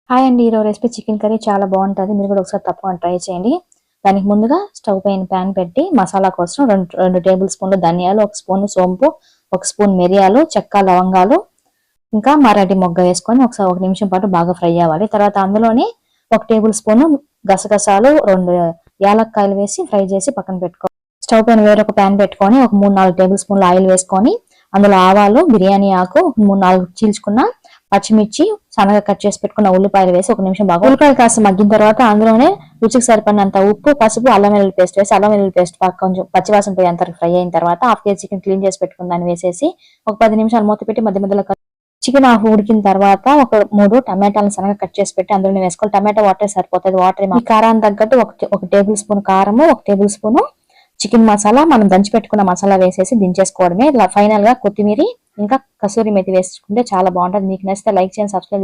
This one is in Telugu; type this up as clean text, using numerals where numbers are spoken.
హాయ్ అండి. ఈరోజు రెసిపీ చికెన్ కర్రీ చాలా బాగుంటుంది. మీరు కూడా ఒకసారి తప్పకుండా ట్రై చేయండి. దానికి ముందుగా స్టవ్ పైన ప్యాన్ పెట్టి మసాలా కోసం రెండు టేబుల్ స్పూన్లు ధనియాలు, ఒక స్పూన్ సోంపు, ఒక స్పూన్ మిరియాలు, చెక్క, లవంగాలు, ఇంకా మరాఠీ మొగ్గ వేసుకొని ఒకసారి 1 నిమిషం పాటు బాగా ఫ్రై అవ్వాలి. తర్వాత అందులోని 1 టేబుల్ స్పూన్ గసగసాలు, 2 యాలక్కాయలు వేసి ఫ్రై చేసి పక్కన పెట్టుకోవాలి. స్టవ్ పైన వేరొక ప్యాన్ పెట్టుకొని ఒక 3-4 టేబుల్ స్పూన్లు ఆయిల్ వేసుకొని అందులో ఆవాలు, బిర్యానీ ఆకు, 3-4 చీల్చుకున్న పచ్చిమిర్చి, సన్నగా కట్ చేసి పెట్టుకున్న ఉల్లిపాయలు వేసి 1 నిమిషం బాగా ఉల్లిపాయలు కాస్త మగ్గిన తర్వాత అందులోనే రుచికి సరిపడినంత ఉప్పు, పసుపు, అల్లం వెల్లుల్లి పేస్ట్ వేసి అల్లం వెల్లుల్లి పేస్ట్ కొంచెం పచ్చివాసన పోయేంత ఫ్రై అయిన తర్వాత 1/2 కేజీ చికెన్ క్లీన్ చేసి పెట్టుకున్న దాన్ని వేసేసి ఒక 10 నిమిషాలు మూత పెట్టి మధ్య మధ్యలో చికెన్ హాఫ్ ఉడికిన తర్వాత ఒక 3 టమాటాలను సన్నగా కట్ చేసి పెట్టి అందులోనే వేసుకోవాలి. టమాటా వాటర్ సరిపోతుంది. వాటర్ మీ కారానికి తగ్గట్టు ఒక టేబుల్ స్పూన్ కారము, 1 టేబుల్ స్పూన్ చికెన్ మసాలా, మనం దంచి పెట్టుకున్న మసాలా వేసేసి దించేసుకోవడమే. ఫైనల్ గా కొత్తిమీర ఇంకా కసూరి మెతి వేసుకుంటే చాలా బాగుంటుంది. మీకు నచ్చితే లైక్ చేయండి, సబ్స్క్రైబ్